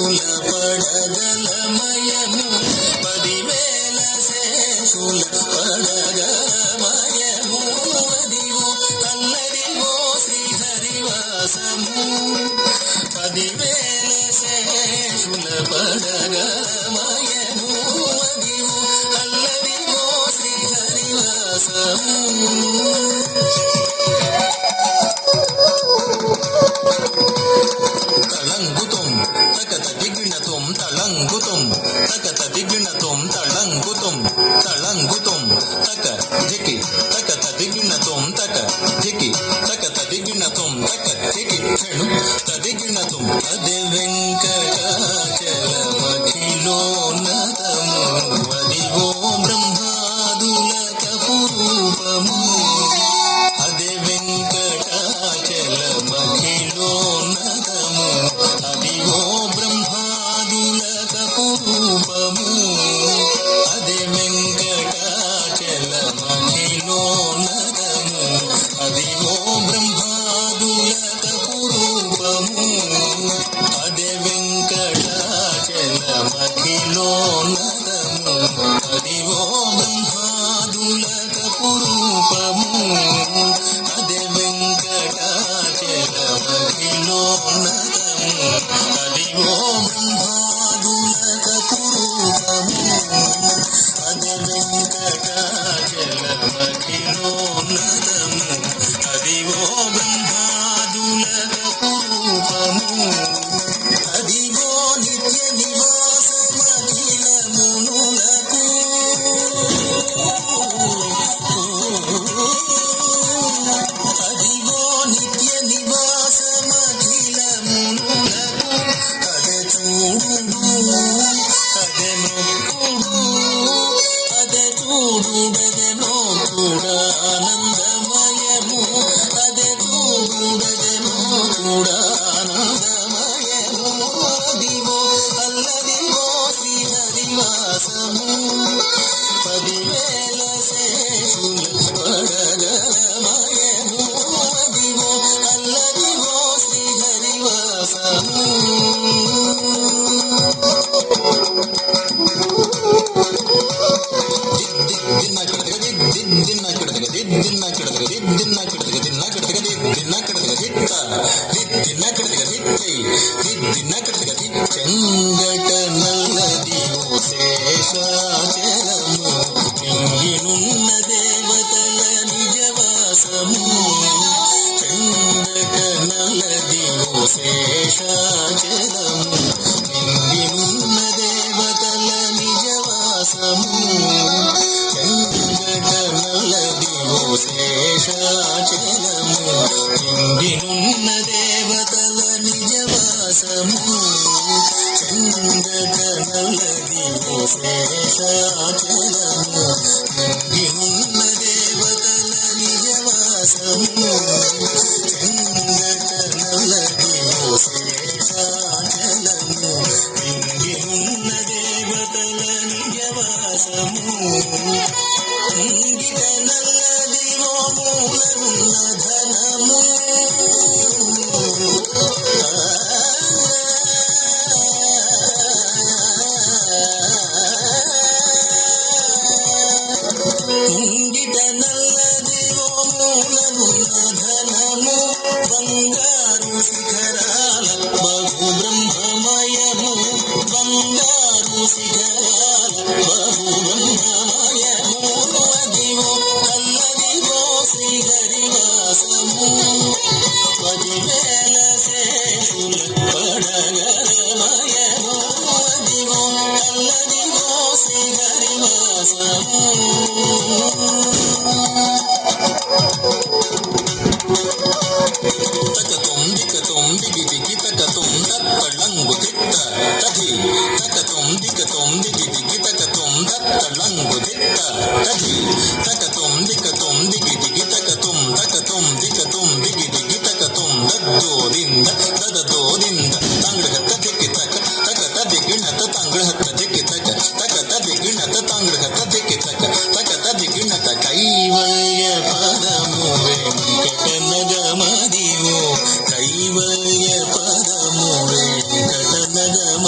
శేషుల పడగలమయము 10,000 శేషుల పడగలమయము అదివో అల్లదివో శ్రీహరివాసము 10,000 శేషుల పడగలమయము అదివో అల్లదివో శ్రీహరివాసము తళంగుతుం తక ధికి తక తదిగిణతుం తక ధికి తక తదిగిణతుం తక ధికి క్షణు తదిగిణతుం అదే వెంకటాచలమఖిలోన్నతము అదివో బ్రహ్మాదులక పురూపము అదే వెంకటాచలమఖిలోన్నతము అదివో బ్రహ్మాదులక పురూపము అదే వెంకటాచలమఖిలోన్నతము అదివో బ్రహ్మాదులక పురూపము అదే వెంకటాచలమఖిలోన్నతము అదివో బ్రహ్మాదులక పురూపము అదే వెంకటాచలమఖిలోన్నతము అదివో బ్రహ్మాదులక పురూపము అదే వెంకటాచలమఖిలోన్నతము అదివో బ్రహ్మాదులక పురూపము అదివో నిత్య నివాసమఖిల మునులకు అదివో నిత్య నివాసమఖిల మునులకు అదే చూడు అదే నొక్కుడు అదే చూడుడదే నోకుడా ఆనందమయము అదే చూడుడదే నోకుడా ఆనందమయము అదివో అల్లదివో శ్రీహరివాసము 10,000 శేషుల పడగలమయము అదివో అల్లదివో శ్రీహరివాసము చెంగట నల్లదివో శేషాచలము నింగినున్న దేవతల నిజవాసము చెంగట నల్లదివో శేషాచలము నింగినున్న దేవతల నిజవాసము చెంగట నల్లదివో శేషాచలము నింగినున్న దేవతల నిజవాసము చెంగట నల్లదివో శేషాచలము నింగినున్న దేవతల నిజవాసము చెంగట నల్లదివో శేషాచలము నింగినున్న దేవతల నిజవాసము ఇంగిట నల్లదివో మూలనున్న ధనము ఇంగిట నల్లదివో మూలనున్న ధనము బంగారు శిఖరాల బహు బ్రహ్మమయము బంగారు శిఖరాల బహు బ్రహ్మమయము అదివో అల్లదివో శ్రీహరివాసము 10,000 శేషుల పడగలమయము అదివో అల్లదివో శ్రీహరివాసము తకతుం దికతుం దిగి దిగి తకతుం తత్తళంగు తిత్త తధి తకతుం దికతుం దిగి దిగి తకతుం తత్తళంగు తిత్త తధి తకతుం దికతుం దిగి దిగి తకతుం తకతుం దికతుం దిగి దిగి తకతుం దద్దోరింద దదదోరింద తంగ్రహత దిక్కి తక తకత దిగిణత తంగ్రహత దిక్కి తక తకత దిగిణత తంగ్రహత దిక్కి తక తకత దిగిణత కైవల్య పదము వెంకట నగమదివో కైవల్య పదము వెంకట నగమ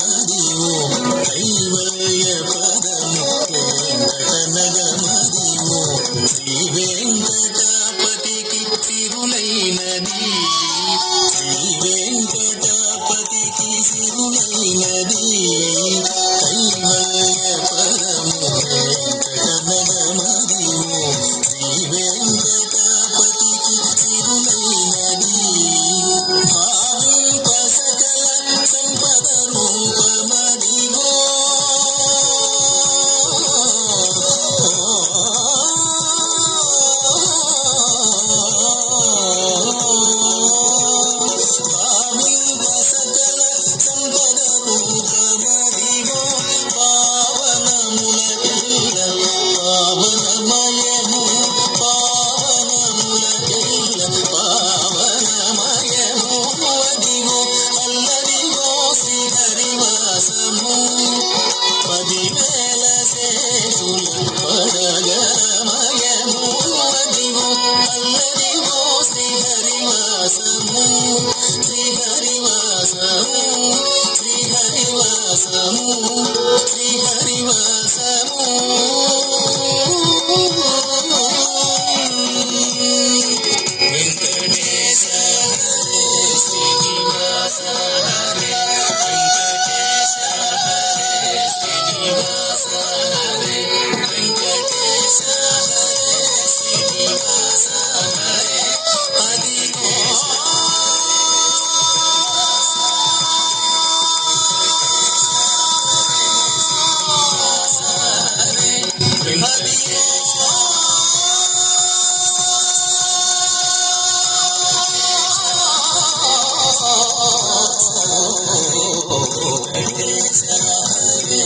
శ్రీ వెంకటాపతికి సిరులైనది, శ్రీ వెంకటాపతికి సిరులైనది, కైవల్య పరము వెంకటనగమదిము, శ్రీ వెంకటాపతికి సిరులైనది, భావింప సకల సంపద రూపమదిగో, భావింప సకల సంపద రూపమదిగో, పావనములకెల్ల పావనమయము, పావనములకెల్ల పావనమయము అదిగో, అల్లదిగో శ్రీహరివాసము, 10,000 శేషుల పడగమయము అదిగో, అల్లదిగో శ్రీహరివాసము, శ్రీహరివాసము, శ్రీహరివాసము, శ్రీహరివాసము. వెంకటేశ హరే శ్రీనివాస హరే, వెంకటేశ హరే శ్రీనివాస హరే, వెంకటేశ హరే శ్రీనివాస హరే, అదిగో వెంకటేశ హరే